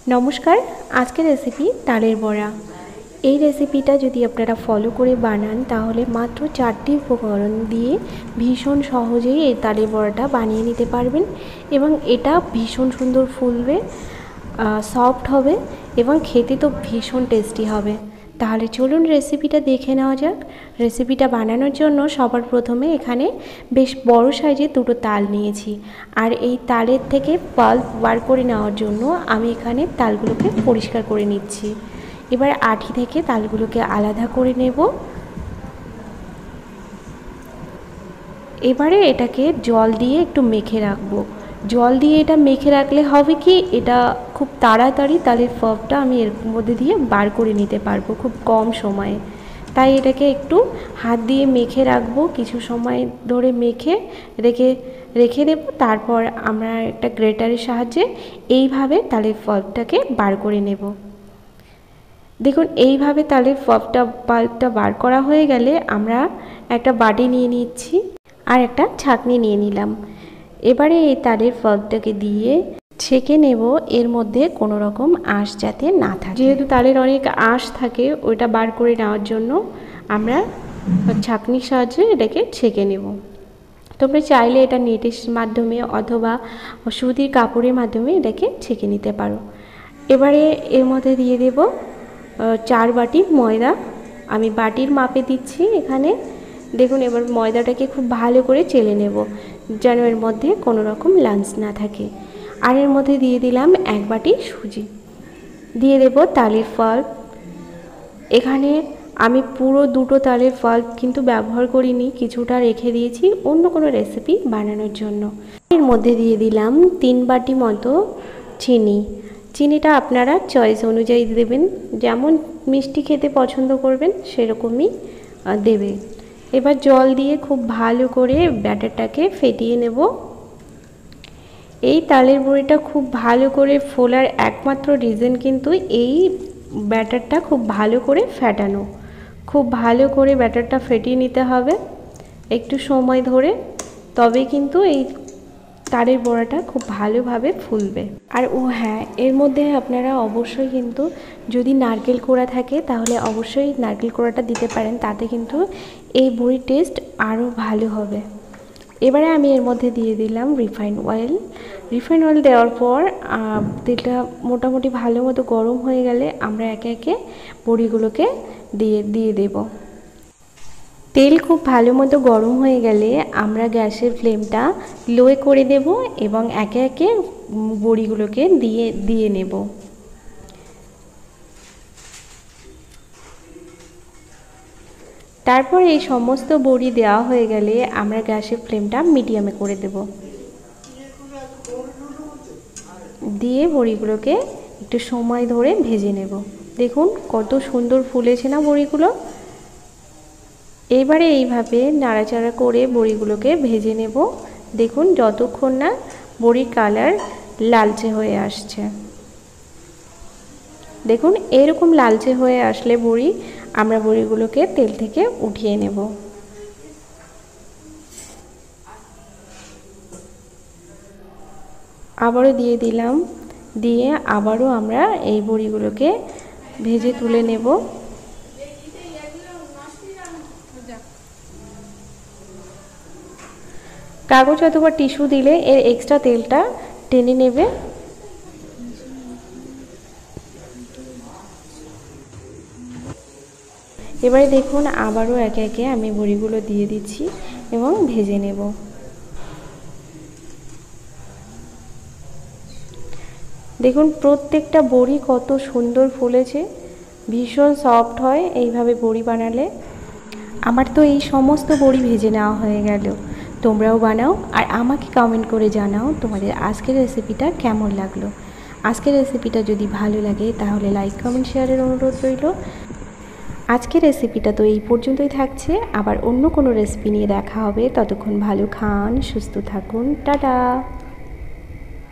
নমস্কার, আজকের রেসিপি তালের বড়া। এই রেসিপিটা যদি আপনারা ফলো করে বানান তাহলে মাত্র 4টি উপকরণ দিয়ে ভীষণ সহজেই এই তালের বড়াটা বানিয়ে নিতে পারবেন এবং এটা ভীষণ সুন্দর ফুলবে, সফট হবে এবং খেতে তো ভীষণ টেস্টি হবে। তাহলে চলুন রেসিপিটা দেখে নেওয়া যাক। রেসিপিটা বানানোর জন্য সবার প্রথমে এখানে বেশ বড় সাইজের দুটো তাল নিয়েছি, আর এই তালের থেকে পাল্প বার করে নেওয়ার জন্য আমি এখানে তালগুলোকে পরিষ্কার করে নিচ্ছি। এবার আঠি থেকে তালগুলোকে আলাদা করে নেব। এবারে এটাকে জল দিয়ে একটু মেখে রাখবো। জল দিয়ে এটা মেখে রাখলে হবে কি, এটা খুব তাড়াতাড়ি তালের পাল্পটা আমি এর মধ্যে দিয়ে বার করে নিতে পারবো খুব কম সময়ে। তাই এটাকে একটু হাত দিয়ে মেখে রাখবো, কিছু সময় ধরে মেখে রেখে দেব। তারপর আমরা একটা গ্রেটারের সাহায্যে এইভাবে তালের পাল্পটাকে বার করে নেব। দেখুন, এইভাবে তালের পাল্পটা বার করা হয়ে গেলে আমরা একটা বাটি নিয়ে নিচ্ছি আর একটা ছাঁকনি নিয়ে নিলাম। এবারে এই তালের পাল্পটাকে দিয়ে ছেঁকে নেব, এর মধ্যে কোনো রকম আঁশ যাতে না থাকে। যেহেতু তালের অনেক আঁশ থাকে, ওইটা বার করে নেওয়ার জন্য আমরা ছাঁকনির সাহায্যে এটাকে ছেঁকে নেব। তোমরা চাইলে এটা নেটের মাধ্যমে অথবা সুতির কাপড়ের মাধ্যমে এটাকে ছেঁকে নিতে পারো। এবারে এর মধ্যে দিয়ে দেব 4 বাটি ময়দা। আমি বাটির মাপে দিচ্ছি এখানে। দেখুন, এবার ময়দাটাকে খুব ভালো করে চেলে নেব যেন এর মধ্যে কোনো রকম লাম্পস না থাকে। আর এর মধ্যে দিয়ে দিলাম 1 বাটি সুজি, দিয়ে দেব তালের পাল্প। এখানে আমি পুরো 2টো তালের পাল্প কিন্তু ব্যবহার করিনি, কিছুটা রেখে দিয়েছি অন্য কোনো রেসিপি বানানোর জন্য। এর মধ্যে দিয়ে দিলাম 3 বাটি মতো চিনি। চিনিটা আপনারা চয়েস অনুযায়ী দেবেন, যেমন মিষ্টি খেতে পছন্দ করবেন সেরকমই দেবে। এবার জল দিয়ে খুব ভালো করে ব্যাটারটাকে ফেটিয়ে নেব। এই তালের বড়িটা খুব ভালো করে ফোলার একমাত্র রিজন কিন্তু এই ব্যাটারটা খুব ভালো করে ফেটানো। খুব ভালো করে ব্যাটারটা ফেটিয়ে নিতে হবে একটু সময় ধরে, তবে কিন্তু এই তালের বড়াটা খুব ভালোভাবে ফুলবে। আর হ্যাঁ, এর মধ্যে আপনারা অবশ্যই কিন্তু যদি নারকেল কোড়া থাকে তাহলে অবশ্যই নারকেল কোড়াটা দিতে পারেন, তাতে কিন্তু এই বড়ির টেস্ট আরও ভালো হবে। এবারে আমি এর মধ্যে দিয়ে দিলাম রিফাইন্ড অয়েল। রিফাইন্ড অয়েল দেওয়ার পর তেলটা মোটামুটি ভালো মতো গরম হয়ে গেলে আমরা একে একে বড়িগুলোকে দিয়ে দেব। তেল খুব ভালো মতো গরম হয়ে গেলে আমরা গ্যাসের ফ্লেমটা লোয়ে করে দেব এবং একে একে বড়িগুলোকে দিয়ে নেব। তারপর এই সমস্ত বড়ি দেওয়া হয়ে গেলে আমরা গ্যাসের ফ্লেমটা মিডিয়ামে করে দেব। দিয়ে বড়িগুলোকে একটু সময় ধরে ভেজে নেব। দেখুন কত সুন্দর ফুলেছে না বড়িগুলো। এবারে এইভাবে নাড়াচাড়া করে বড়িগুলোকে ভেজে নেব। দেখুন যতক্ষণ না বড়ির কালার লালচে হয়ে আসছে। দেখুন এরকম লালচে হয়ে আসলে আমরা বড়িগুলোকে তেল থেকে উঠিয়ে নেব। আবারও দিয়ে দিলাম, দিয়ে আবারও আমরা এই বড়িগুলোকে ভেজে তুলে নেব। কাগজ অথবা টিস্যু দিলে এর এক্সট্রা তেলটা টেনে নেবে। এবারে দেখুন আবারও একে একে আমি বড়িগুলো দিয়ে দিচ্ছি এবং ভেজে নেব। দেখুন প্রত্যেকটা বড়ি কত সুন্দর ফুলেছে, ভীষণ সফট হয় এইভাবে বড়ি বানালে। আমার তো এই সমস্ত বড়ি ভেজে নেওয়া হয়ে গেল। তোমরাও বানাও আর আমাকে কমেন্ট করে জানাও তোমাদের আজকের রেসিপিটা কেমন লাগলো। আজকের রেসিপিটা যদি ভালো লাগে তাহলে লাইক কমেন্ট শেয়ারের অনুরোধ রইল। আজকের রেসিপিটা তো এই পর্যন্তই থাকছে, আবার অন্য কোনো রেসিপি নিয়ে দেখা হবে। ততক্ষণ ভালো খান, সুস্থ থাকুন, টাটা।